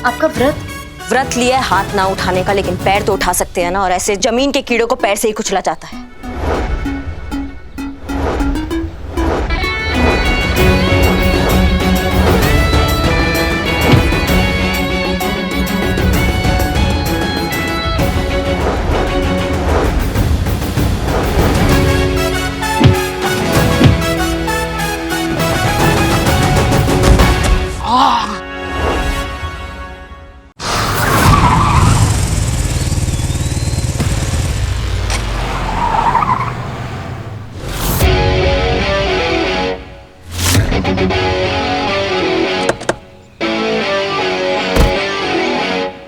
आपका व्रत लिया है हाथ ना उठाने का, लेकिन पैर तो उठा सकते हैं ना। और ऐसे जमीन के कीड़ों को पैर से ही कुचला जाता है।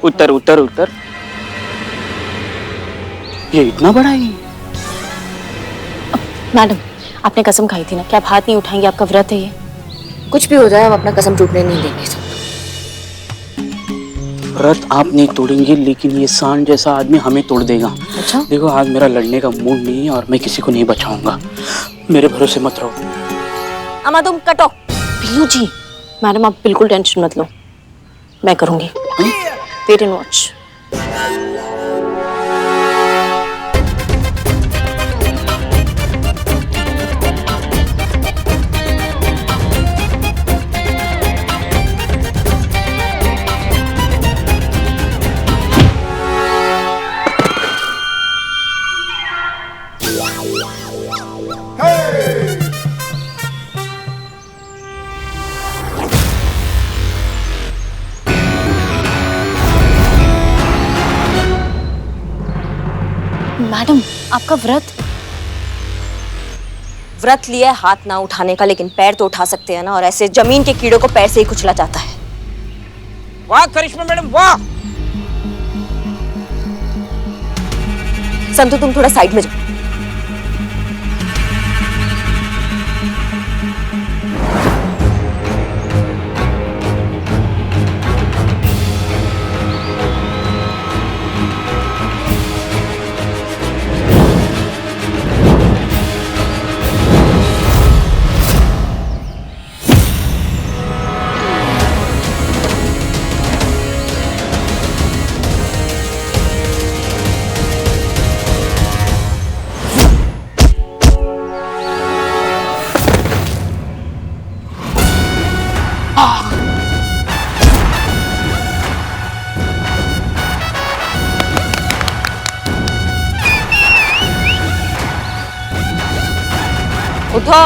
उतर उतर उतर। ये इतना बड़ा ही। मैडम, आपने कसम खाई थी ना कि आप हाथ नहीं उठाएंगे, आपका व्रत है ये। कुछ भी हो जाए, हम अपना कसम टूटने नहीं देंगे। व्रत आप नहीं तोड़ेंगे, लेकिन ये सांड जैसा आदमी हमें तोड़ देगा। अच्छा? देखो, आज मेरा लड़ने का मूड नहीं है और मैं किसी को नहीं बचाऊंगा। मेरे भरोसे मत रहो। अम्मा तुम कटो। पीलू जी, मैडम आप बिल्कुल टेंशन मत लो, मैं करूंगी। Wait and watch. मैडम, आपका व्रत लिया है हाथ ना उठाने का, लेकिन पैर तो उठा सकते हैं ना। और ऐसे जमीन के कीड़ों को पैर से ही कुचला जाता है। वाह करिश्मा मैडम, वाह। संतु तुम थोड़ा साइड में जाओ। उठो।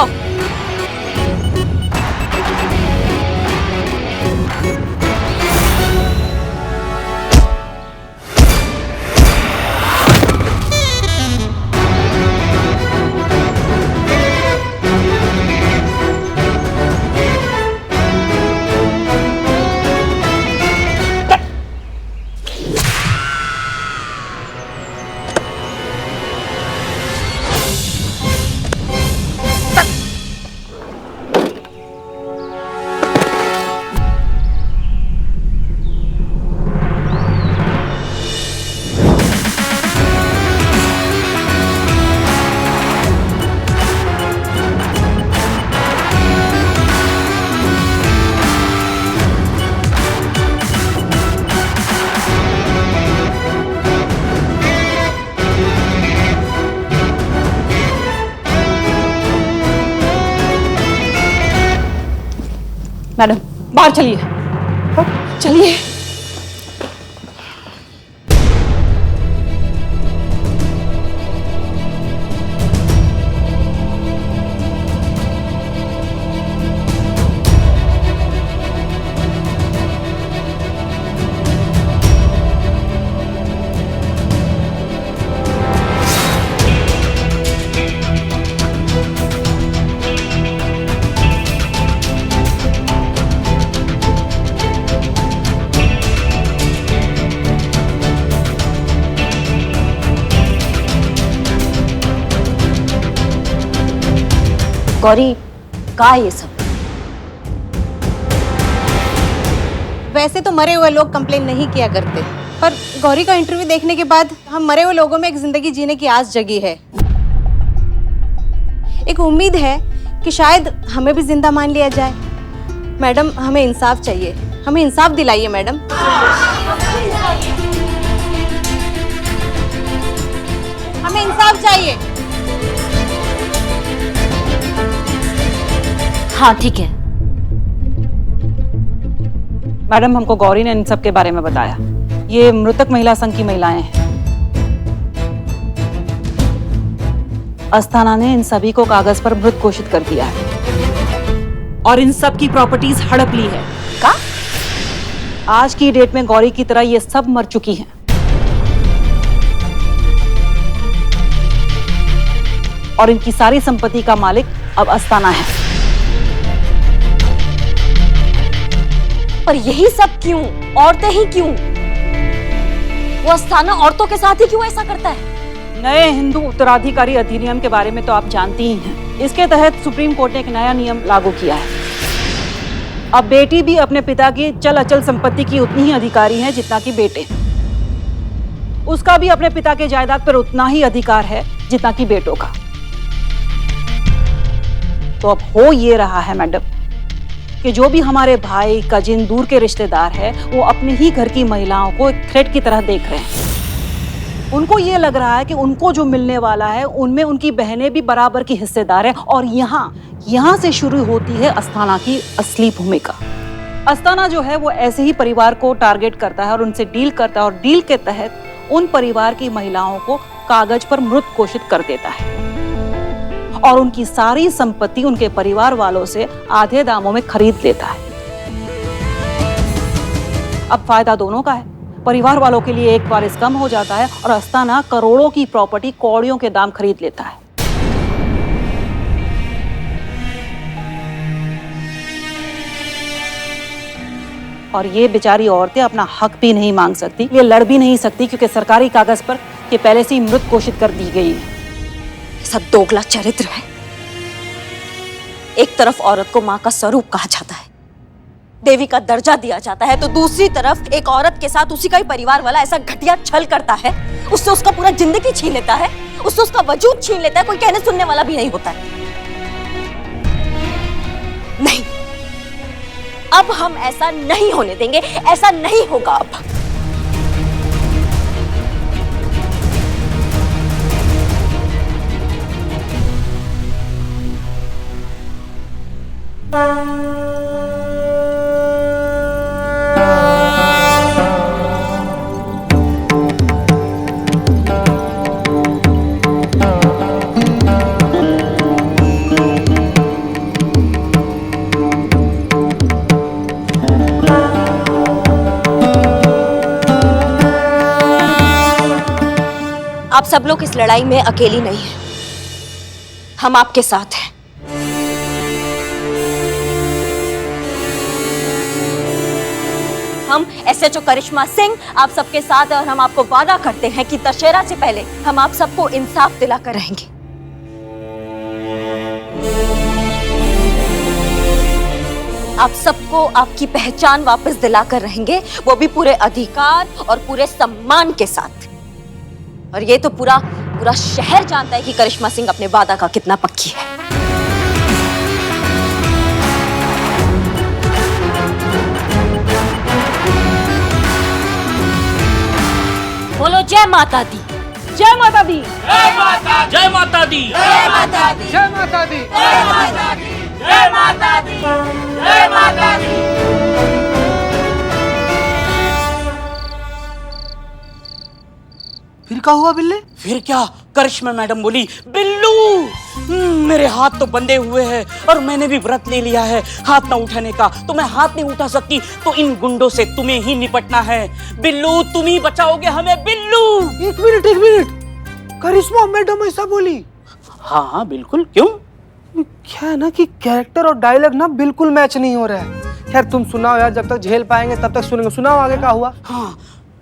मैडम बाहर चलिए, चलिए। गौरी, का ये सब? वैसे तो मरे हुए लोग कंप्लेन नहीं किया करते, पर गौरी का इंटरव्यू देखने के बाद हम मरे हुए लोगों में एक जिंदगी जीने की आस जगी है। एक उम्मीद है कि शायद हमें भी जिंदा मान लिया जाए। मैडम, हमें इंसाफ चाहिए। हमें इंसाफ दिलाइए मैडम। हमें इंसाफ चाहिए। हाँ ठीक है। मैडम, हमको गौरी ने इन सब के बारे में बताया। ये मृतक महिला संघ की महिलाएं हैं। अस्थाना ने इन सभी को कागज पर मृत घोषित कर दिया है और इन सब की प्रॉपर्टीज हड़प ली है। का? आज की डेट में गौरी की तरह ये सब मर चुकी हैं। और इनकी सारी संपत्ति का मालिक अब अस्थाना है। पर यही सब क्यों? औरतें ही क्यों? वो अस्थाना औरतों के साथ ही क्यों ऐसा करता है? नए हिंदू उत्तराधिकारी अधिनियम के बारे में तो आप जानती ही हैं। इसके तहत सुप्रीम कोर्ट ने एक नया नियम लागू किया है। अब बेटी भी अपने पिता की चल अचल संपत्ति की उतनी ही अधिकारी है जितना कि बेटे। उसका भी अपने पिता के जायदाद पर उतना ही अधिकार है जितना कि बेटों का। तो अब हो ये रहा है मैडम कि जो भी हमारे भाई कजिन दूर के रिश्तेदार हैं, वो अपने ही घर की महिलाओं को एक थ्रेट की तरह देख रहे हैं। उनको ये लग रहा है कि उनको जो मिलने वाला है उनमें उनकी बहनें भी बराबर की हिस्सेदार हैं। और यहाँ से शुरू होती है अस्थाना की असली भूमिका। अस्थाना जो है वो ऐसे ही परिवार को टारगेट करता है और उनसे डील करता है और डील के तहत उन परिवार की महिलाओं को कागज पर मृत घोषित कर देता है और उनकी सारी संपत्ति उनके परिवार वालों से आधे दामों में खरीद लेता है। अब फायदा दोनों का है। परिवार वालों के लिए एक वारिस कम हो जाता है और अस्थाना करोड़ों की प्रॉपर्टी कौड़ियों के दाम खरीद लेता है। और ये बेचारी औरतें अपना हक भी नहीं मांग सकती, ये लड़ भी नहीं सकती क्योंकि सरकारी कागज पर ये पहले से ही मृत घोषित कर दी गई है। सब दोगला चरित्र है। एक तरफ औरत को मां का स्वरूप कहा जाता है, देवी का दर्जा दिया जाता है, तो दूसरी तरफ एक औरत के साथ उसी का ही परिवार वाला ऐसा घटिया छल करता है, उससे उसका पूरा जिंदगी छीन लेता है, उससे उसका वजूद छीन लेता है। कोई कहने सुनने वाला भी नहीं होता है। नहीं, अब हम ऐसा नहीं होने देंगे। ऐसा नहीं होगा अब। आप सब लोग इस लड़ाई में अकेली नहीं हैं। हम आपके साथ हैं। हम एसएचओ करिश्मा सिंह आप सबके साथ हैं और हम आपको वादा करते हैं कि दशहरा से पहले हम आप सबको इंसाफ दिलाकर रहेंगे। आप सबको आपकी पहचान वापस दिलाकर रहेंगे, वो भी पूरे अधिकार और पूरे सम्मान के साथ। और ये तो पूरा शहर जानता है कि करिश्मा सिंह अपने वादा का कितना पक्की है। बोलो जय माता दी। जय माता दी। जय माता दी। जय माता दी। जय माता दी। जय माता दी। जय माता दी। जय माता दी। जय माता दी। फिर क्या हुआ बिल्ले? फिर क्या? करिश्मा मैडम बोली, बिल्लू मेरे हाथ तो बंधे हुए हैं और मैंने भी व्रत ले लिया है हाथ ना उठाने का, तो मैं हाथ नहीं उठा सकती, तो इन गुंडों से तुम्हें ही निपटना है। बिल्लू तुम ही बचाओगे हमें। बिल्लू एक मिनट, करिश्मा मैडम ऐसा बोली? हाँ बिल्कुल। क्यों? क्या है ना कि कैरेक्टर और डायलॉग ना बिल्कुल मैच नहीं हो रहा है। खैर तुम सुनाओ यार, जब तक झेल पाएंगे तब तक सुनेंगे। सुनाओ आगे क्या हुआ। हाँ,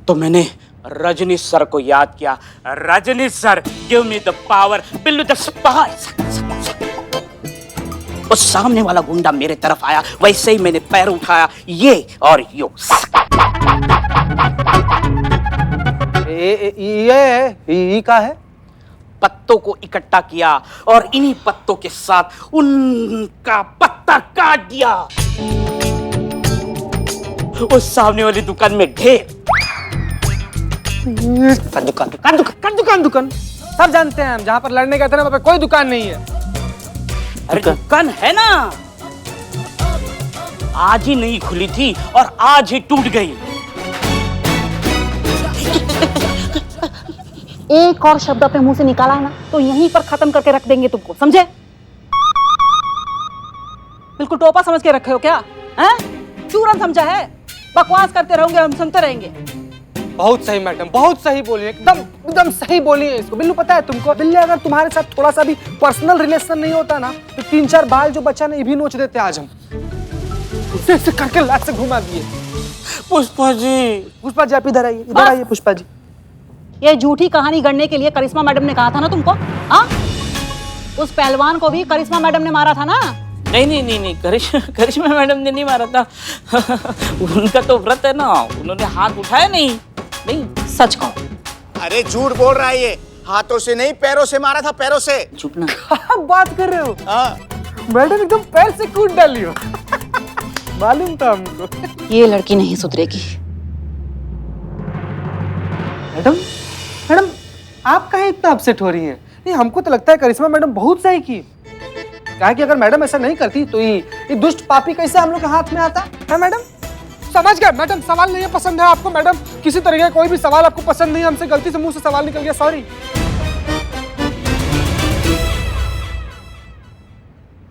तो मैंने रजनीश सर को याद किया। Rajneesh sir, give me the power. Billu the spy. उस सामने वाला गुंडा मेरे तरफ आया, वैसे ही मैंने पैर उठाया, ये और यो। ये क्या है? पत्तों को इकट्ठा किया और इन्हीं पत्तों के साथ उनका पत्ता काट दिया। उस सामने वाली दुकान में ढेर। दुकान दुकान दुकान दुकान दुकान सब जानते हैं हम, जहाँ पर लड़ने गए थे ना वहाँ पे कोई दुकान नहीं है। अरे दुकान है ना, आज ही नहीं खुली थी और आज ही टूट गई। एक और शब्द अपने मुंह से निकाला है ना तो यहीं पर खत्म करके रख देंगे तुमको, समझे? बिल्कुल टोपा समझ के रखे हो क्या? हैं? चूरन समझा है? बकवास करते रहोगे, हम सुनते रहेंगे। बहुत सही मैडम, बहुत सही बोली, एकदम एकदम सही बोली है इसको। बिल्लू पता है तुमको, बिल्ली अगर तुम्हारे साथ थोड़ा सा भी पर्सनल रिलेशन नहीं होता ना तो 3-4 बाल जो बच्चा ने ये भी नोच देते आज हम। उसे ऐसे करके लात से घुमा दिए। पुष्पा जी, पुष्पा जी आप इधर आइए, इधर आइए पुष्पा जी। ये झूठी कहानी गढ़ने के लिए करिश्मा मैडम ने कहा था ना तुमको, हाँ? उस पहलवान को भी करिश्मा मैडम ने मारा था ना? नहीं, करिश्मा मैडम ने नहीं मारा था। उनका तो व्रत है ना, उन्होंने हाथ उठाया नहीं। सच कहो। अरे झूठ बोल रहा है ये, हाथों से नहीं पैरों से मारा था, पैरों से। चुप ना। क्या बात कर रहे हो? हाँ। मैडम एकदम पैर से कूद डाली हो। मालूम था हमको। ये लड़की नहीं सुधरेगी। मैडम आप काहे इतना अपसेट हो रही हैं? नहीं हमको तो लगता है करिश्मा मैडम बहुत सही की। क्या कि अगर मैडम ऐसा नहीं करती तो ये दुष्ट पापी कैसे हम लोग के हाथ में आता है? मैडम समझ गए मैडम, सवाल नहीं पसंद है आपको मैडम, किसी तरह का कोई भी सवाल आपको पसंद नहीं, हमसे गलती से मुंह से सवाल निकल गया, सॉरी।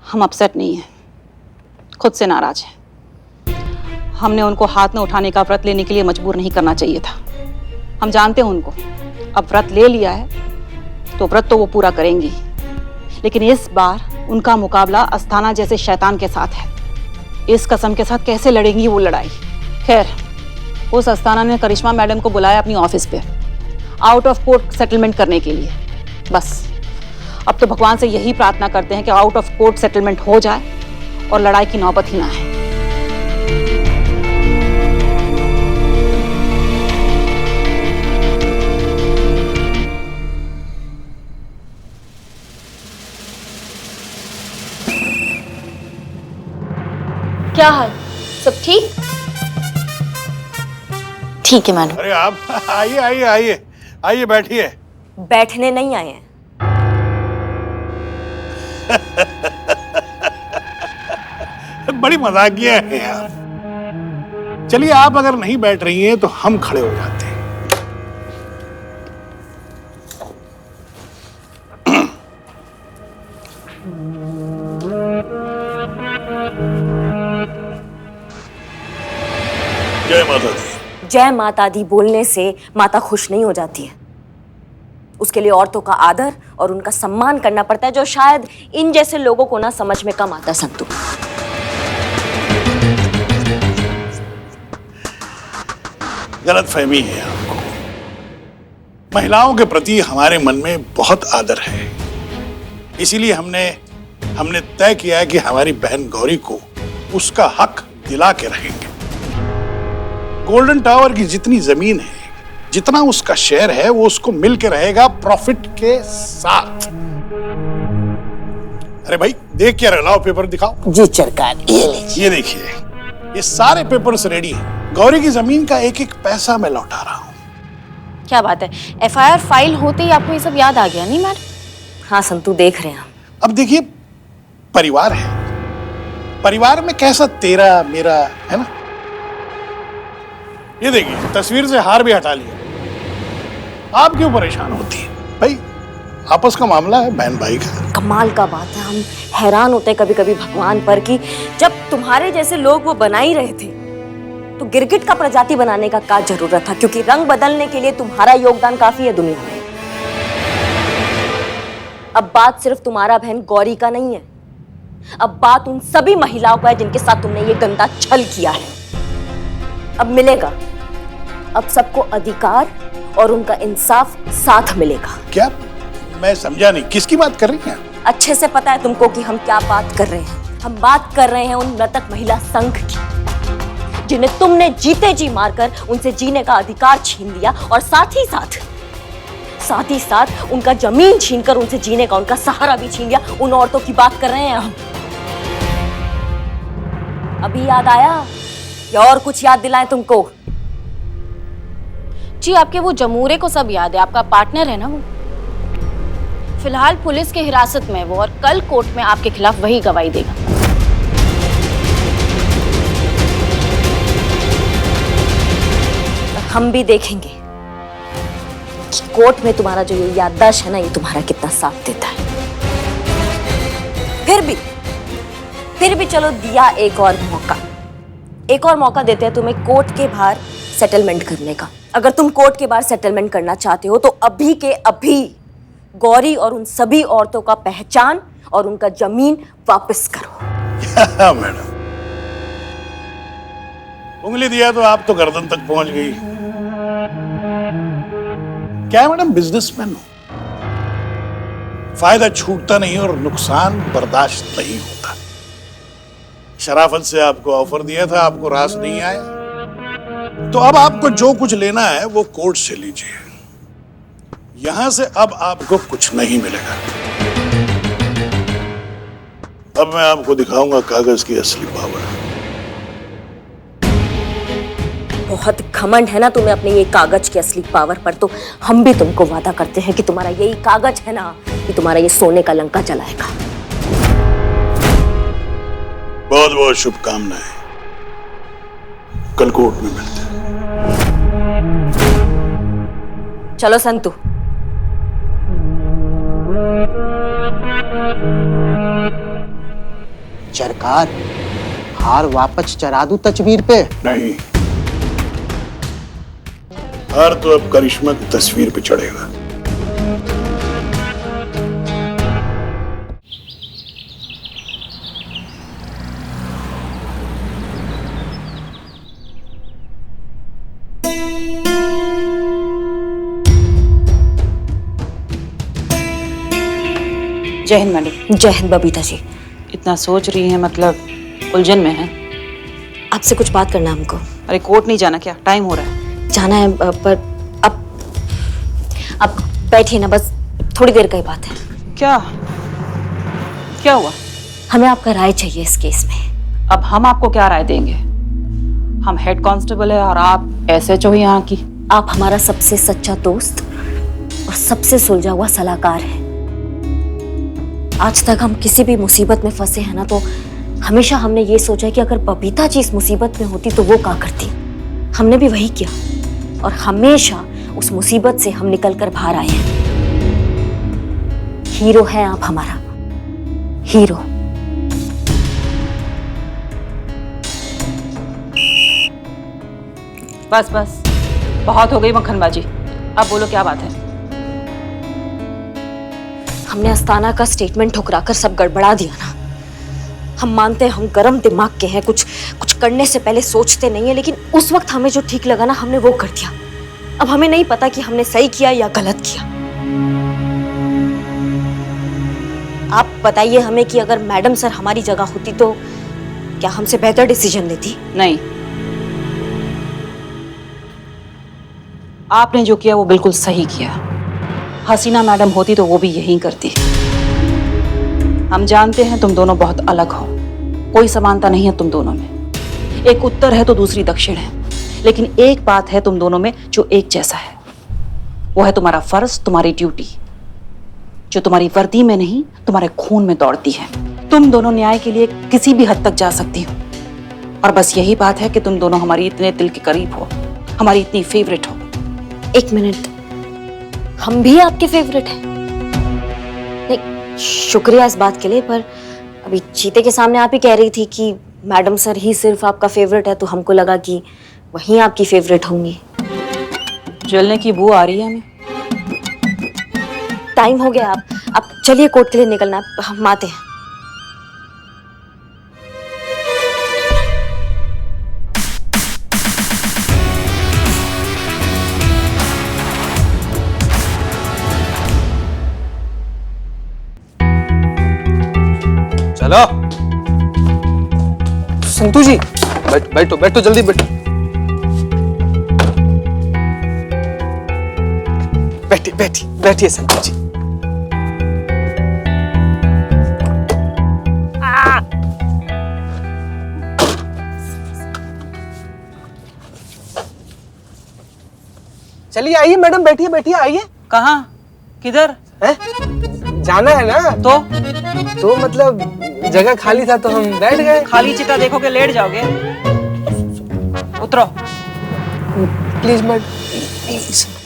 हम अपसेट नहीं हैं, खुद से नाराज हैं। हमने उनको हाथ में उठाने का व्रत लेने के लिए मजबूर नहीं करना चाहिए था। हम जानते हैं उनको, अब व्रत ले लिया है तो व्रत तो वो पूरा करेंगी, लेकिन इस बार उनका मुकाबला अस्थाना जैसे शैतान के साथ है। इस कसम के साथ कैसे लड़ेंगी वो लड़ाई? खैर, उस अस्थाना ने करिश्मा मैडम को बुलाया अपनी ऑफिस पे आउट ऑफ कोर्ट सेटलमेंट करने के लिए। बस अब तो भगवान से यही प्रार्थना करते हैं कि आउट ऑफ कोर्ट सेटलमेंट हो जाए और लड़ाई की नौबत ही ना आए। क्या हाल? सब ठीक? ठीक है मैडम। अरे आप आइए आइए आइए आइए, बैठिए। बैठने नहीं आए हैं। बड़ी मजाकिया है यार। चलिए आप अगर नहीं बैठ रही हैं तो हम खड़े हो जाते हैं। जय माता दी। जय माता दी बोलने से माता खुश नहीं हो जाती है। उसके लिए औरतों का आदर और उनका सम्मान करना पड़ता है, जो शायद इन जैसे लोगों को ना समझ में कम आता। संतु, गलतफहमी है आपको। महिलाओं के प्रति हमारे मन में बहुत आदर है, इसीलिए हमने तय किया है कि हमारी बहन गौरी को उसका हक दिला के रहेंगे। गोल्डन टावर की जितनी जमीन है, जितना उसका शेयर है, वो उसको मिल के रहेगा प्रॉफिट के साथ। अरे भाई देख क्या रहे, लाओ पेपर दिखाओ। जी सरकार, ये लीजिए। ये देखिए, ये सारे पेपर्स रेडी हैं। गौरी की जमीन का एक एक पैसा मैं लौटा रहा हूँ। क्या बात है, एफआईआर फाइल होते ही आपको ये सब याद आ गया नहीं मैडम? हाँ संतु, देख रहे हैं हम। अब देखिए, परिवार है, परिवार में कैसा तेरा मेरा है ना। ये देखिए, तस्वीर से हार भी हटा लिया। आप क्यों परेशान होती है भाई? आपस का मामला है, बहन भाई का। कमाल का बात है, हम हैरान होते हैं कभी कभी भगवान पर कि जब तुम्हारे जैसे लोग वो बना ही रहे थे तो गिरगिट का प्रजाति बनाने का क्या जरूरत था, क्योंकि रंग बदलने के लिए तुम्हारा योगदान काफी है दुनिया में। अब बात सिर्फ तुम्हारा बहन गौरी का नहीं है, अब बात उन सभी महिलाओं का है जिनके साथ तुमने ये गंदा छल किया है। अब मिलेगा, अब सबको अधिकार और उनका इंसाफ साथ मिलेगा। क्या? मैं समझा नहीं, किसकी बात कर रही हैं? अच्छे से पता है तुमको कि हम क्या बात कर रहे हैं। हम बात कर रहे हैं उन मृतक महिला संघ की, जिन्हें तुमने जीते जी मारकर उनसे जीने का अधिकार छीन लिया और साथ ही साथ उनका जमीन छीनकर उनसे जीने का उनका सहारा भी छीन लिया। उन औरतों की बात कर रहे हैं हम। अभी याद आया या और कुछ याद दिलाएं तुमको? जी आपके वो जमूरे को सब याद है, आपका पार्टनर है ना वो। फिलहाल पुलिस के हिरासत में है वो, और कल कोर्ट में आपके खिलाफ वही गवाही देगा। हम भी देखेंगे कि कोर्ट में तुम्हारा जो ये याददाश्त है ना, ये तुम्हारा कितना साथ देता है। फिर भी चलो दिया एक और मौका देते हैं तुम्हें कोर्ट के बाहर सेटलमेंट करने का। अगर तुम कोर्ट के बाहर सेटलमेंट करना चाहते हो तो अभी के अभी गौरी और उन सभी औरतों का पहचान और उनका जमीन वापस करो। मैडम, उंगली दिया तो आप तो गर्दन तक पहुंच गई। क्या मैडम, बिजनेसमैन हो, फायदा छूटता नहीं और नुकसान बर्दाश्त नहीं होता। शराफत से आपको ऑफर दिया था, आपको रास नहीं आया, तो अब आपको जो कुछ लेना है वो कोर्ट से लीजिए। यहां से अब आपको कुछ नहीं मिलेगा। अब मैं आपको दिखाऊंगा कागज की असली पावर। बहुत घमंड है ना तुम्हें अपने ये कागज की असली पावर पर, तो हम भी तुमको वादा करते हैं कि तुम्हारा यही कागज है ना, कि तुम्हारा ये सोने का लंका जलाएगा। बहुत बहुत शुभकामनाएं। कल कोर्ट में मिलते हैं। चलो संतू। सरकार, हार वापस चढ़ा दूं तस्वीर पे? नहीं, हार तो अब करिश्मा की तस्वीर पे चढ़ेगा। जय हिंद मैडम। जय हिंद बबीता जी। इतना सोच रही हैं, मतलब उलझन में है? आपसे कुछ बात करना है हमको। अरे कोर्ट नहीं जाना क्या? टाइम हो रहा है। जाना है पर अब बैठिए ना, बस थोड़ी देर का ही बात है। क्या क्या हुआ? हमें आपका राय चाहिए इस केस में। अब हम आपको क्या राय देंगे? हम हेड कांस्टेबल है और आप एसएचओ यहाँ की। आप हमारा सबसे सच्चा दोस्त और सबसे सुलझा हुआ सलाहकार है। आज तक हम किसी भी मुसीबत में फंसे हैं ना, तो हमेशा हमने ये सोचा कि अगर बबीता जी इस मुसीबत में होती तो वो क्या करती। हमने भी वही किया और हमेशा उस मुसीबत से हम निकल कर बाहर आए हैं। हीरो हैं आप हमारा, हीरो। बस बस, बहुत हो गई मक्खनबाजी। अब बोलो क्या बात है? हमने अस्ताना का स्टेटमेंट ठुकराकर सब गड़बड़ा दिया ना। हम मानते हैं हम गरम दिमाग के हैं, कुछ करने से पहले सोचते नहीं है, लेकिन उस वक्त हमें जो ठीक लगा ना, हमने वो कर दिया। अब हमें नहीं पता कि हमने सही किया या गलत किया। आप बताइए हमें कि अगर मैडम सर हमारी जगह होती तो क्या हमसे बेहतर डिसीजन लेती? नहीं, आपने जो किया वो बिल्कुल सही किया। हसीना मैडम होती तो वो भी यही करती। हम जानते हैं तुम दोनों बहुत अलग हो, कोई समानता नहीं है तुम दोनों में। एक उत्तर है तो दूसरी दक्षिण है, लेकिन एक बात है तुम दोनों में जो एक जैसा है, वो है तुम्हारा फर्ज, तुम्हारी ड्यूटी, जो तुम्हारी वर्दी में नहीं तुम्हारे खून में दौड़ती है। तुम दोनों न्याय के लिए किसी भी हद तक जा सकती हो, और बस यही बात है कि तुम दोनों हमारी इतने दिल के करीब हो, हमारी इतनी फेवरेट हो। एक मिनट, हम भी आपके फेवरेट हैं? नहीं, शुक्रिया इस बात के लिए, पर अभी चीते के सामने आप ही कह रही थी कि मैडम सर ही सिर्फ आपका फेवरेट है, तो हमको लगा कि वही आपकी फेवरेट होंगी। जलने की बू आ रही है हमें। टाइम हो गया, आप चलिए, कोर्ट के लिए निकलना, हम आते हैं। चलो संतू जी, बैठो बैठो, जल्दी बैठो। बैठिए संतू जी। चलिए आइए मैडम, बैठिए बैठिए, आइए। कहाँ, किधर हैं? जाना है ना? तो मतलब जगह खाली था तो हम बैठ गए। खाली चिता देखोगे लेट जाओगे। उतरो। Please madam.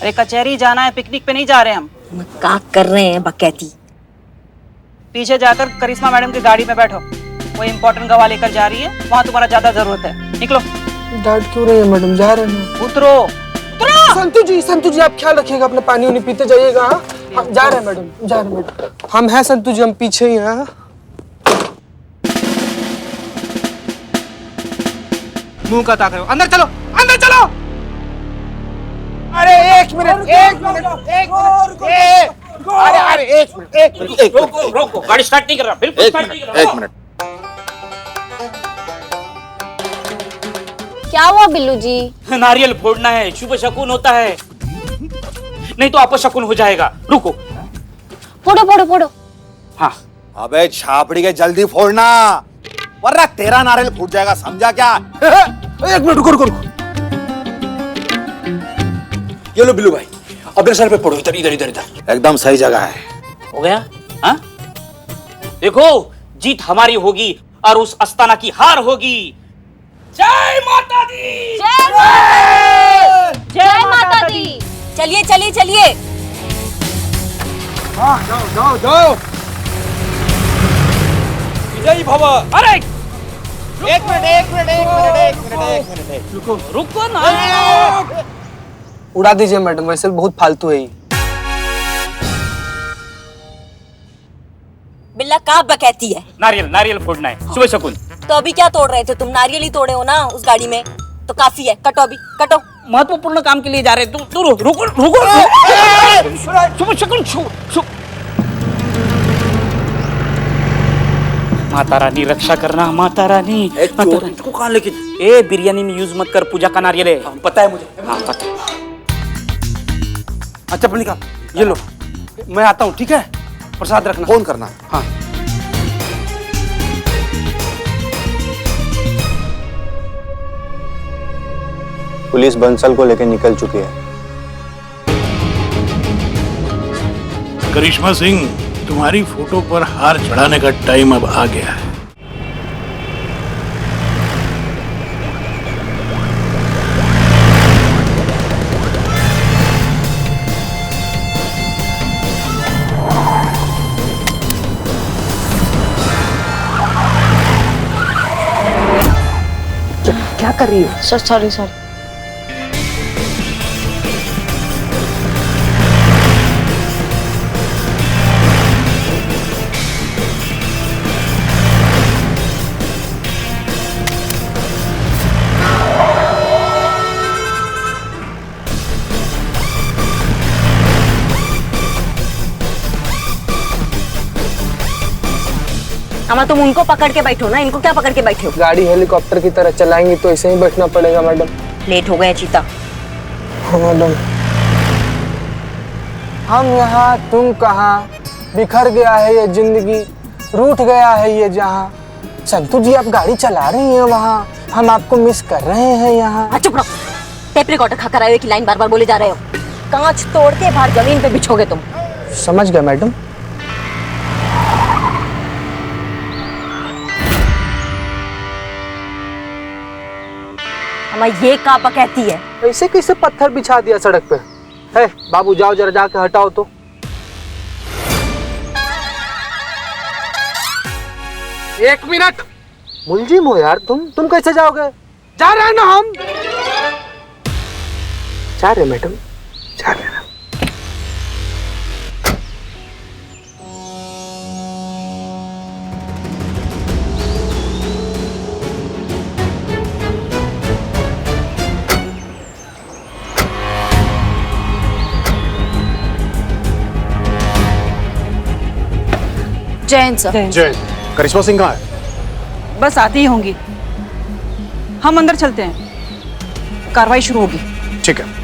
अरे कचहरी जाना है, पिकनिक पे नहीं जा रहे हम। क्या कर रहे हैं बकैती? पीछे जाकर करिश्मा मैडम की गाड़ी में बैठो, वो इम्पोर्टेंट गवाह लेकर जा रही है, वहाँ तुम्हारा ज्यादा जरूरत है। निकलो। डांट क्यों रही है मैडम? जा रहे हैं। उतरो। संतु जी आप ख्याल रखिएगा, अपना पानी उनी पीते जाइएगा। हाँ? हम जा रहे हैं मैडम, जा रहे हैं मैडम। हम हैं संतु जी, हम पीछे ही हैं। मुंह का ताक रहे हो, अंदर चलो, अंदर चलो। अरे एक मिनट, अरे एक मिनट, रोको, गाड़ी स्टार्ट नहीं कर रहा, बिल्कुल स्टार्ट नहीं कर रहा। एक मिनट। क्या हुआ बिल्लू जी? नारियल फोड़ना है, शुभ शकुन होता है, नहीं तो अपशकुन हो जाएगा। रुको। फोड़ो फोड़ो फोड़ो। हाँ। अबे छापड़ी के जल्दी फोड़ना, वरना तेरा नारियल फूट जाएगा, समझा क्या? एक मिनट रुको। ये लो बिल्लू भाई, अपने सर पे फोड़ो, इधर इधर इधर इधर। एकदम सही जगह है। हो गया? हाँ? देखो, जीत हमारी होगी और उस अस्ताना की हार होगी। जय माता दी। जय माता दी। चलिए चलिए चलिए। हाँ जाओ। विजयी भव। अरे एक मिनट। रुको ना। उड़ा दीजिए मैडम, वैसे बहुत फालतू है ये। बिल्ला कहाँ बकैती है? नारियल फोड़ना है, शुभ शकुन। तो अभी क्या तोड़ रहे थे तुम? नारियल ही तोड़े हो ना उस गाड़ी में, तो काफी है, कटो अभी कटो। महत्वपूर्ण काम के लिए जा रहे हैं, तुम रुको। शुभ शकुन। माता रानी रक्षा करना, माता रानी। को कहाँ लेके? ए बिरयानी में यूज मत कर, पूजा का नारियल है। पता है मुझे। हाँ पता है। अच्छा पनिका, ये लो, मैं आता हूँ, ठीक है? प्रसाद रखना। फोन करना। हाँ। पुलिस बंसल को लेकर निकल चुकी है। करिश्मा सिंह, तुम्हारी फोटो पर हार चढ़ाने का टाइम अब आ गया है। क्या कर रही हो? सॉरी। अमा तुम उनको पकड़ के बैठो ना, इनको क्या पकड़ के बैठे हो? गाड़ी हेलीकॉप्टर की तरह चलाएंगी तो ऐसे ही बैठना पड़ेगा मैडम। लेट हो गए चीता। हाँ मैडम। हम यहाँ तुम कहाँ, बिखर गया है ये जिंदगी, रूठ गया है ये जहाँ। संतु जी आप गाड़ी चला रही हैं वहाँ, हम आपको मिस कर रहे हैं यहाँ। चुप रहो, टेप रिकॉर्डर खाकर आए हो कि लाइन बार बार बोले जा रहे हो। कांच तोड़ के बाहर जमीन पे बिछोगे तुम। समझ गए मैडम। अमा ये का कहती है? ऐसे कैसे पत्थर बिछा दिया सड़क पे? है बाबू, जाओ जरा जाके हटाओ तो। एक मिनट। मुलजिम हो यार तुम कैसे जाओगे? जा रहे हैं ना हम। जा रहे मैडम, जा रहे हैं। जैन सर। जय, करिश्मा सिंह कहाँ है? बस आती ही होंगी, हम अंदर चलते हैं, कार्रवाई शुरू होगी। ठीक है।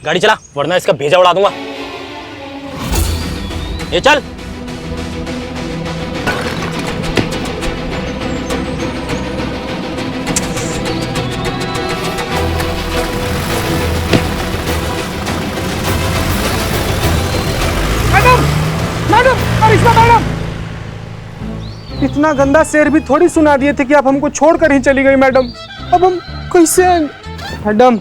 गाड़ी चला वरना इसका भेजा उड़ा दूंगा। ये चल। मैडम, मैडम, करिश्मा मैडम, इतना गंदा शेर भी थोड़ी सुना दिए थे कि आप हमको छोड़कर ही चली गई मैडम। अब हम कैसे मैडम?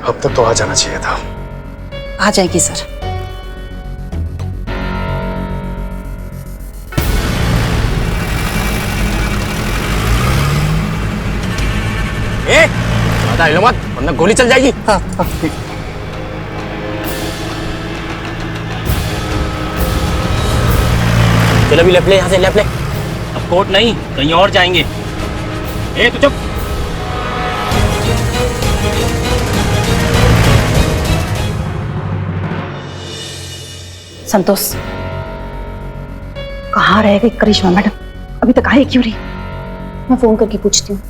अब तक तो आ जाना चाहिए था। आ जाएगी सर। ए, ज्यादा हिलो मत वरना गोली चल जाएगी। हाँ, हाँ, ठीक। चलो भी लेफ्ट ले, यहाँ से लेफ्ट ले। अब कोर्ट नहीं कहीं और जाएंगे। ए तू चुप। संतोष, कहाँ रह गई करिश्मा मैडम? अभी तक आई क्यों नहीं? मैं फोन करके पूछती हूँ।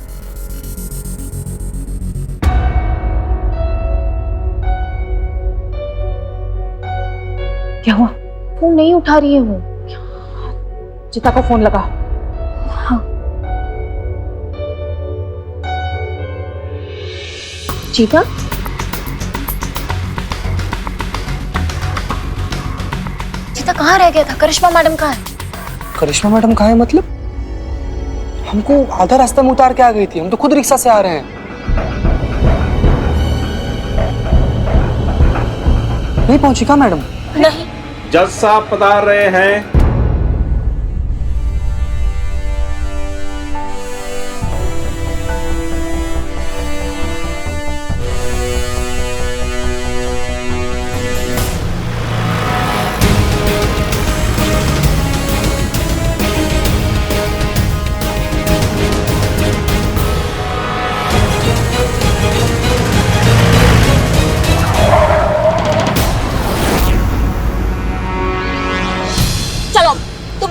क्या हुआ? फोन नहीं उठा रही है वो। चिता को फोन लगा। हाँ। चीता? चीता कहाँ रह गया था? करिश्मा मैडम कहाँ है? करिश्मा मैडम कहाँ है मतलब? हमको आधा रास्ता में उतार के आ गई थी, हम तो खुद रिक्शा से आ रहे हैं। नहीं पहुंची क्या मैडम? नहीं। जज साहब पधार रहे हैं।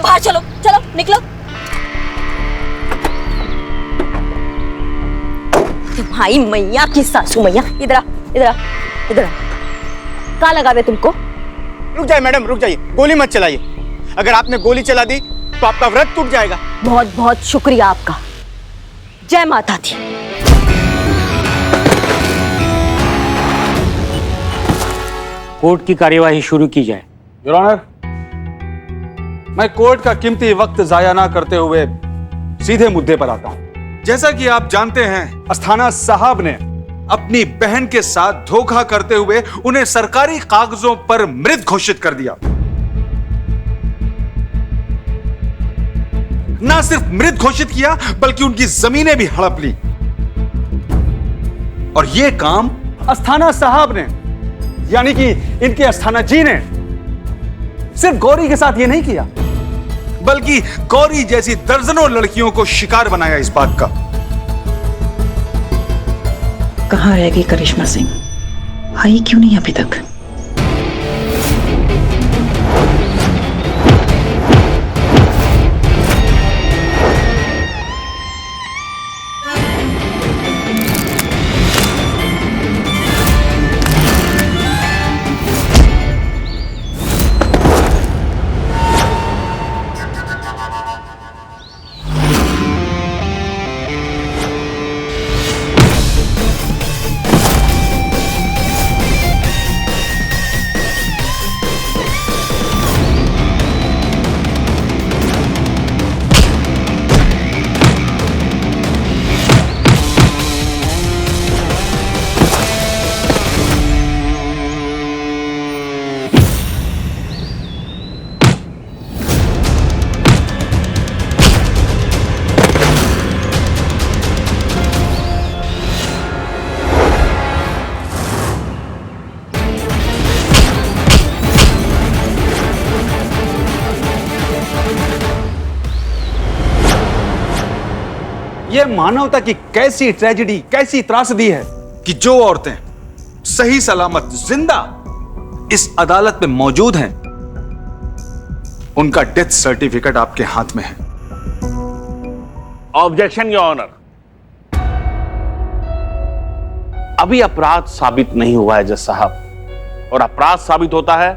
बाहर चलो, चलो निकलो। तुम्हारी मैया की सासू मैया, इधर आ, इधर आ, इधर आ। कहाँ लगा दे तुमको? रुक जाइए मैडम, रुक जाइए, गोली मत चलाइए। अगर आपने गोली चला दी तो आपका व्रत टूट जाएगा। बहुत बहुत शुक्रिया आपका। जय माता दी। कोर्ट की कार्यवाही शुरू की जाए। योर ऑनर, मैं कोर्ट का कीमती वक्त जाया ना करते हुए सीधे मुद्दे पर आता हूं। जैसा कि आप जानते हैं, अस्थाना साहब ने अपनी बहन के साथ धोखा करते हुए उन्हें सरकारी कागजों पर मृत घोषित कर दिया। ना सिर्फ मृत घोषित किया बल्कि उनकी जमीनें भी हड़प ली। और यह काम अस्थाना साहब ने, यानी कि इनके अस्थाना जी ने, सिर्फ गौरी के साथ ये नहीं किया बल्कि गौरी जैसी दर्जनों लड़कियों को शिकार बनाया इस बात का। कहाँ रह गई करिश्मा सिंह? आई क्यों नहीं अभी तक? यह मानवता की कैसी ट्रेजेडी, कैसी त्रासदी है कि जो औरतें सही सलामत जिंदा इस अदालत में मौजूद हैं, उनका डेथ सर्टिफिकेट आपके हाथ में है। Objection your honour. अभी अपराध साबित नहीं हुआ है जज साहब, और अपराध साबित होता है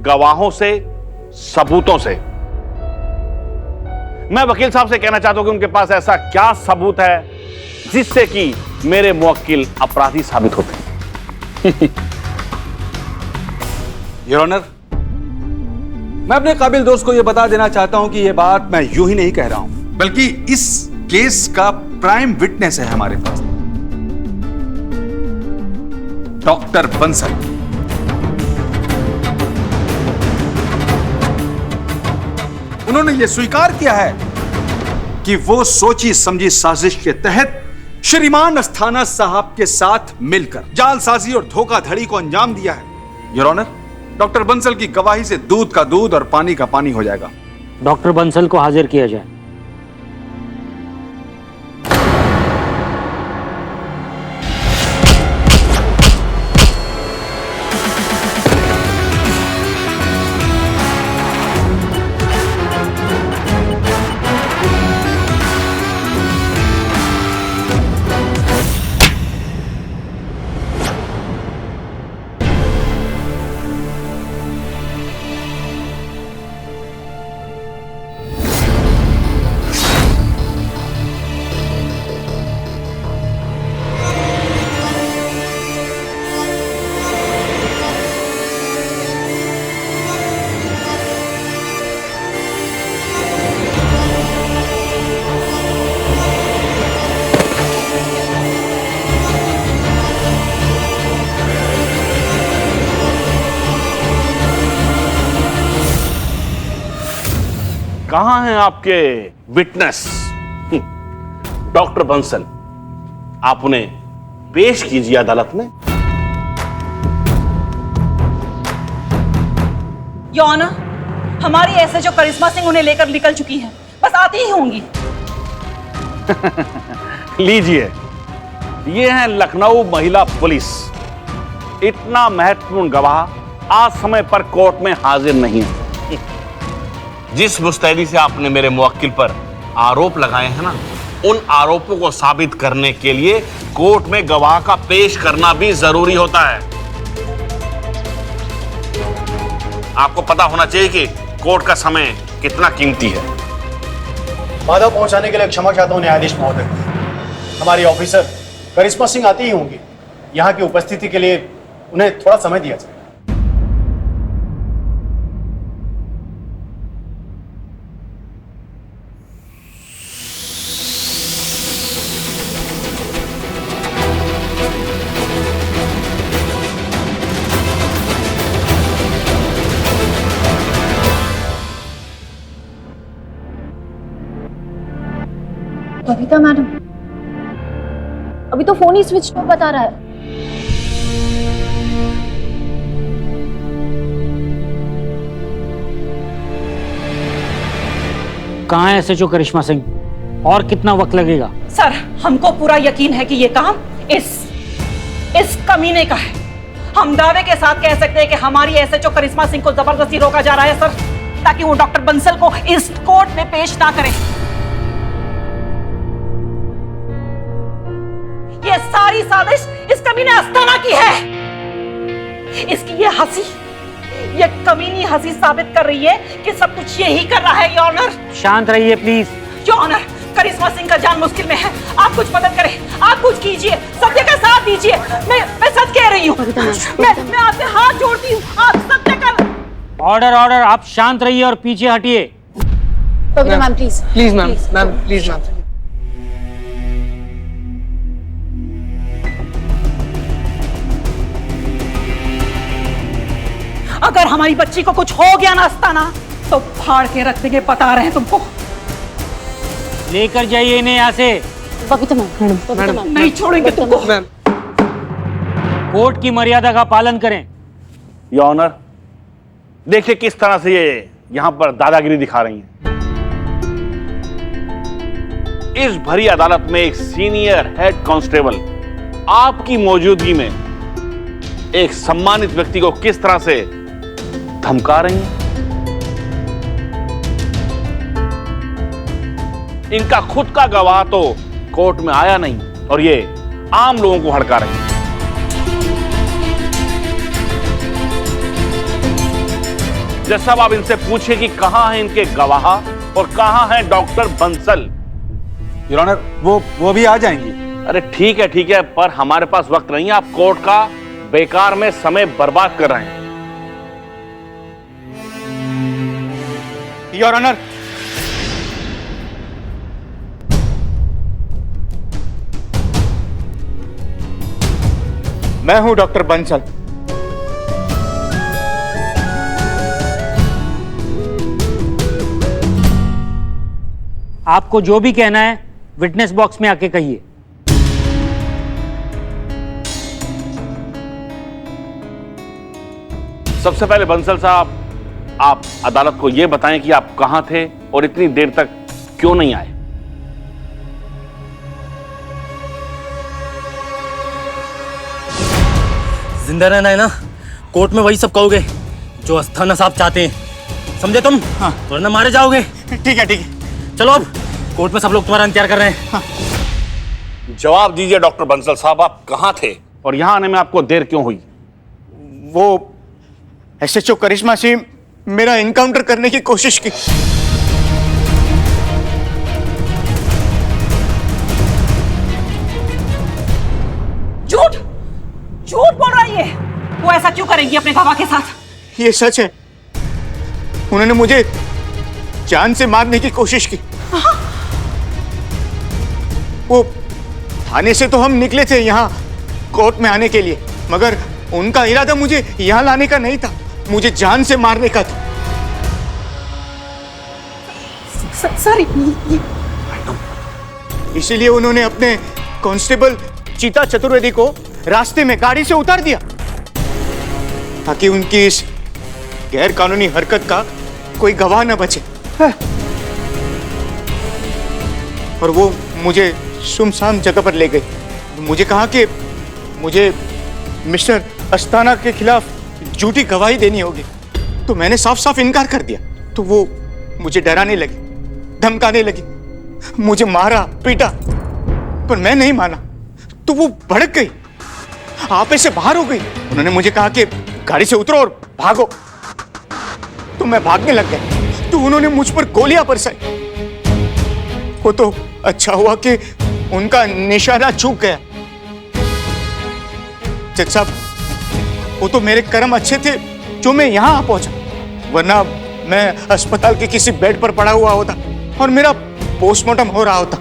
गवाहों से, सबूतों से। मैं वकील साहब से कहना चाहता हूं कि उनके पास ऐसा क्या सबूत है जिससे कि मेरे मुवक्किल अपराधी साबित होते हैं। योर ऑनर, मैं अपने काबिल दोस्त को यह बता देना चाहता हूं कि यह बात मैं यूं ही नहीं कह रहा हूं, बल्कि इस केस का प्राइम विटनेस है हमारे पास, डॉक्टर बंसल। उन्होंने यह स्वीकार किया है कि वो सोची समझी साजिश के तहत श्रीमान अस्थाना साहब के साथ मिलकर जालसाजी और धोखाधड़ी को अंजाम दिया है। योर ऑनर, डॉक्टर बंसल की गवाही से दूध का दूध और पानी का पानी हो जाएगा। डॉक्टर बंसल को हाजिर किया जाए। कहां हैं आपके विटनेस? डॉक्टर बंसल, आप उन्हें पेश कीजिए अदालत में। योर ऑनर, हमारी एसएचओ करिश्मा सिंह उन्हें लेकर निकल चुकी है, बस आती ही होंगी। लीजिए, ये है लखनऊ महिला पुलिस। इतना महत्वपूर्ण गवाह आज समय पर कोर्ट में हाजिर नहीं है। जिस मुस्तैदी से आपने मेरे मुवक्किल पर आरोप लगाए हैं ना, उन आरोपों को साबित करने के लिए कोर्ट में गवाह का पेश करना भी जरूरी होता है। आपको पता होना चाहिए कि कोर्ट का समय कितना कीमती है। बाधा पहुंचाने के लिए क्षमा चाहता हूं न्यायाधीश महोदय। हमारी ऑफिसर करिश्मा सिंह आती ही होंगी। यहाँ की उपस्थिति के लिए उन्हें थोड़ा समय दिया जाए। बबीता मैडम, अभी तो फोन ही स्विच ऑफ बता रहा है। कहाँ है एसएचओ करिश्मा सिंह, और कितना वक्त लगेगा? सर, हमको पूरा यकीन है कि ये काम इस कमीने का है। हम दावे के साथ कह सकते हैं कि हमारी एसएचओ करिश्मा सिंह को जबरदस्ती रोका जा रहा है सर, ताकि वो डॉक्टर बंसल को इस कोर्ट में पेश ना करें। ये सारी साजिश इस कमीने अस्थाना की है। इसकी ये हंसी, ये कमीनी हंसी साबित कर रही है कि सब कुछ यही कर रहा है। योर ऑनर, शांत रहिए प्लीज। योर ऑनर, करिश्मा सिंह का जान मुश्किल में है। आप कुछ मदद करें, आप कुछ कीजिए, सत्य का साथ दीजिए। मैं सच कह रही हूँ, मैं आपसे हाथ जोड़ती हूँ, आप सत्य का। ऑर्डर ऑर्डर, आप शांत रहिए और पीछे हटिए। Babita ma'am please, please ma'am, ma'am please ma'am. अगर हमारी बच्ची को कुछ हो गया ना अस्थाना, तो फाड़ के रख देंगे, बता रहे हैं तुमको। लेकर जाइए इन्हें यहाँ से। बबीता मैम, नहीं छोड़ेंगे तुमको। कोर्ट की मर्यादा का पालन करें। योर ऑनर, देखिए किस तरह से ये यहां पर दादागिरी दिखा रही हैं। इस भरी अदालत में एक सीनियर हेड कांस्टेबल आपकी मौजूदगी में एक सम्मानित व्यक्ति को किस तरह से धमका रही हैं। इनका खुद का गवाह तो कोर्ट में आया नहीं और ये आम लोगों को हड़का रहे हैं। जज साहब, आप इनसे पूछिए कि कहां है इनके गवाह और कहां है डॉक्टर बंसल। योर ऑनर, वो भी आ जाएंगी। अरे ठीक है, पर हमारे पास वक्त नहीं है। आप कोर्ट का बेकार में समय बर्बाद कर रहे हैं। योर ऑनर, मैं हूं डॉक्टर बंसल। आपको जो भी कहना है विटनेस बॉक्स में आके कहिए। सबसे पहले बंसल साहब, आप अदालत को यह बताएं कि आप कहां थे और इतनी देर तक क्यों नहीं आए। जिंदा रहना है ना, कोर्ट में वही सब कहोगे जो अस्थाना साहब चाहते हैं, समझे तुम? हाँ। वरना मारे जाओगे। ठीक है। चलो अब कोर्ट में सब लोग तुम्हारा इंतजार कर रहे हैं। हाँ। जवाब दीजिए डॉक्टर बंसल साहब, आप कहां थे और यहां आने में आपको देर क्यों हुई? वो एसएचओ करिश्मा सिंह मेरा इनकाउंटर करने की कोशिश की। झूठ बोल रही है। वो ऐसा क्यों करेंगी अपने गवाह के साथ? ये सच है, उन्होंने मुझे जान से मारने की कोशिश की। वो थाने से तो हम निकले थे यहाँ कोर्ट में आने के लिए, मगर उनका इरादा मुझे यहाँ लाने का नहीं था, मुझे जान से मारने का था। सर, इसीलिए उन्होंने अपने कांस्टेबल चीता चतुर्वेदी को रास्ते में गाड़ी से उतार दिया ताकि उनकी इस गैर कानूनी हरकत का कोई गवाह न बचे। और वो मुझे सुनसान जगह पर ले गए। मुझे कहा कि मुझे मिस्टर अस्थाना के खिलाफ झूठी गवाही देनी होगी, तो मैंने साफ साफ इनकार कर दिया। तो वो मुझे डराने लगी, धमकाने लगी, मुझे मारा पीटा, पर मैं नहीं माना। तो वो भड़क गई, आपे से बाहर हो गई। उन्होंने मुझे कहा कि गाड़ी से उतरो और भागो, तो मैं भागने लग गया। तो उन्होंने मुझ पर गोलियां बरसाई। वो तो अच्छा हुआ कि उनका निशाना चूक गया। जज साहब, वो तो मेरे कर्म अच्छे थे जो मैं यहां आ पहुंचा, वरना मैं अस्पताल के किसी बेड पर पड़ा हुआ होता और मेरा पोस्टमार्टम हो रहा होता।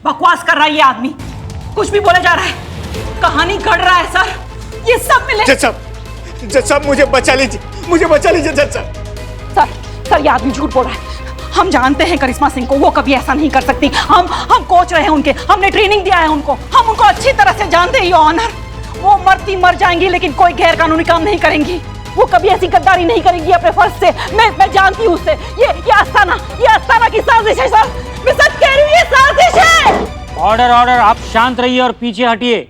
बकवास कर रहा है ये आदमी, कुछ भी बोले जा रहा है। कहानी गढ़ रहा है सर, ये सब मिले। जज साहब मुझे बचा लीजिए, मुझे बचा लीजिए जज साहब। सर ये आदमी झूठ बोल रहा है। हम जानते हैं करिश्मा सिंह को, वो कभी ऐसा नहीं कर सकती। हम कोच रहे हैं उनके, हमने ट्रेनिंग दिया है उनको, हम उनको अच्छी तरह से जानते हैं। योर ऑनर, वो मरती मर जाएंगी लेकिन कोई गैर कानूनी काम नहीं करेंगी। वो कभी ऐसी गद्दारी नहीं करेंगी अपने फर्ज से। मैं जानती हूँ उससे। ये आस्थाना की साजिश है सर, मैं सच कह रही हूँ, ये साजिश है। ऑर्डर, आप शांत रहिए और पीछे हटिए।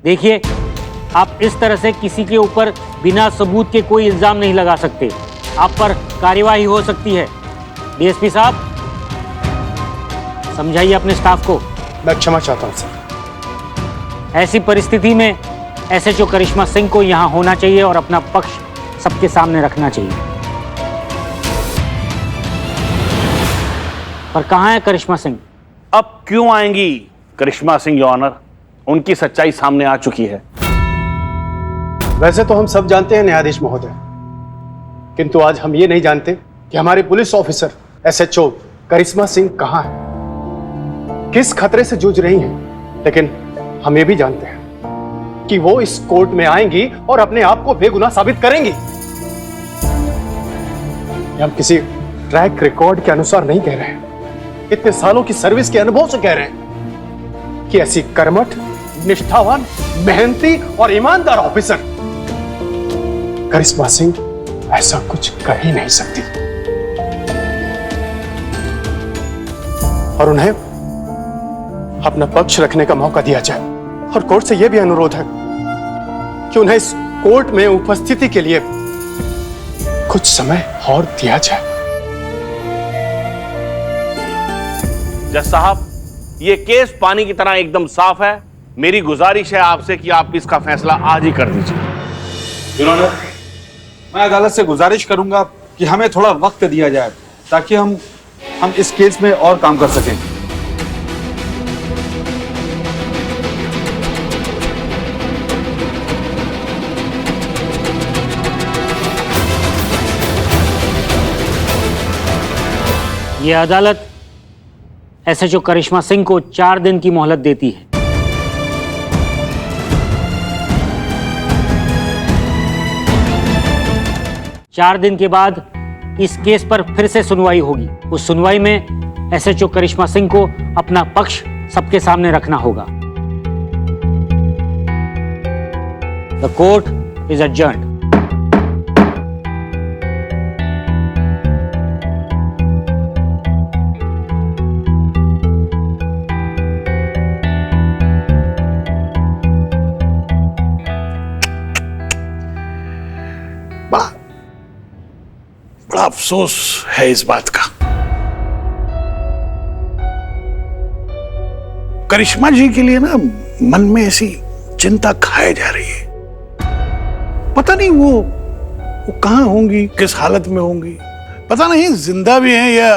देखिए, आप इस तरह से किसी के ऊपर बिना सबूत के कोई इल्जाम नहीं लगा सकते। आप पर कार्यवाही हो सकती है। डीएसपी साहब, समझाइए अपने स्टाफ को। मैं क्षमा चाहता हूं सर। ऐसी परिस्थिति में एसएचओ करिश्मा सिंह को यहां होना चाहिए और अपना पक्ष सबके सामने रखना चाहिए। पर कहां है करिश्मा सिंह? अब क्यों आएंगी करिश्मा सिंह योर ऑनर? उनकी सच्चाई सामने आ चुकी है। वैसे तो हम सब जानते हैं न्यायाधीश महोदय, किंतु आज हम ये नहीं जानते कि हमारे पुलिस ऑफिसर एसएचओ करिश्मा सिंह कहां है, किस खतरे से जूझ रही हैं। लेकिन हम ये भी जानते हैं कि वो इस कोर्ट में आएंगी और अपने आप को बेगुनाह साबित करेंगी। हम किसी ट्रैक रिकॉर्ड के अनुसार नहीं कह रहे हैं, इतने सालों की सर्विस के अनुभव से कह रहे हैं कि ऐसी कर्मठ, निष्ठावान, मेहनती और ईमानदार ऑफिसर करिश्मा सिंह ऐसा कुछ कर ही नहीं सकती। और उन्हें अपना पक्ष रखने का मौका दिया जाए। और कोर्ट से यह भी अनुरोध है कि उन्हें इस कोर्ट में उपस्थिति के लिए कुछ समय और दिया जाए। जज साहब, ये केस पानी की तरह एकदम साफ है। मेरी गुजारिश है आपसे कि आप इसका फैसला आज ही कर दीजिए। योर ऑनर, मैं अदालत से गुजारिश करूंगा कि हमें थोड़ा वक्त दिया जाए ताकि हम इस केस में और काम कर सकें। ये अदालत एसएचओ करिश्मा सिंह को 4 दिन की मोहलत देती है। चार दिन के बाद इस केस पर फिर से सुनवाई होगी। उस सुनवाई में एसएचओ करिश्मा सिंह को अपना पक्ष सबके सामने रखना होगा। The court is adjourned. बड़ा अफसोस है इस बात का। करिश्मा जी के लिए ना मन में ऐसी चिंता खाए जा रही है। पता नहीं वो कहां होंगी, किस हालत में होंगी, पता नहीं जिंदा भी हैं या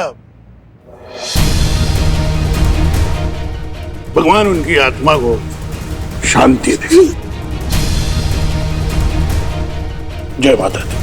भगवान उनकी आत्मा को शांति दे। जय माता दी।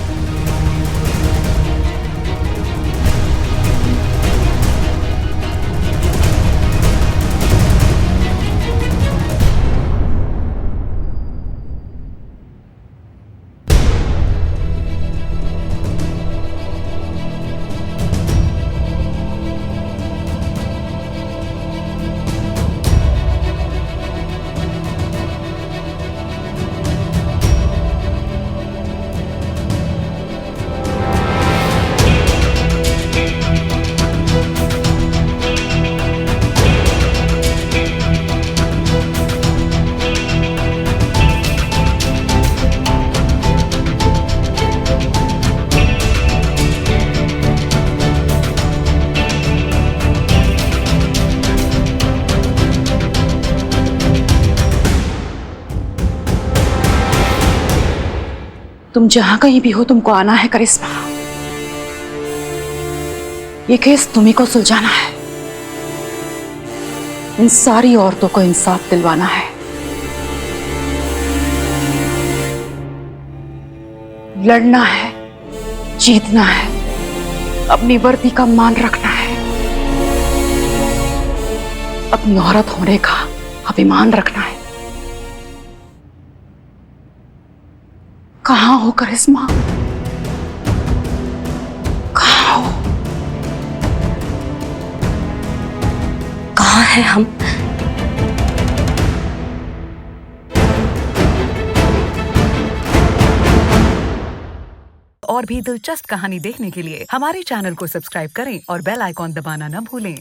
तुम जहां कहीं भी हो, तुमको आना है करिश्मा। ये केस तुम्ही को सुलझाना है। इन सारी औरतों को इंसाफ दिलवाना है। लड़ना है, जीतना है, अपनी वर्दी का मान रखना है, अपनी औरत होने का अभिमान रखना है। कहां हो करिश्मा? कहां हो? कहां है हम? और भी दिलचस्प कहानी देखने के लिए हमारे चैनल को सब्सक्राइब करें और बेल आइकॉन दबाना न भूलें।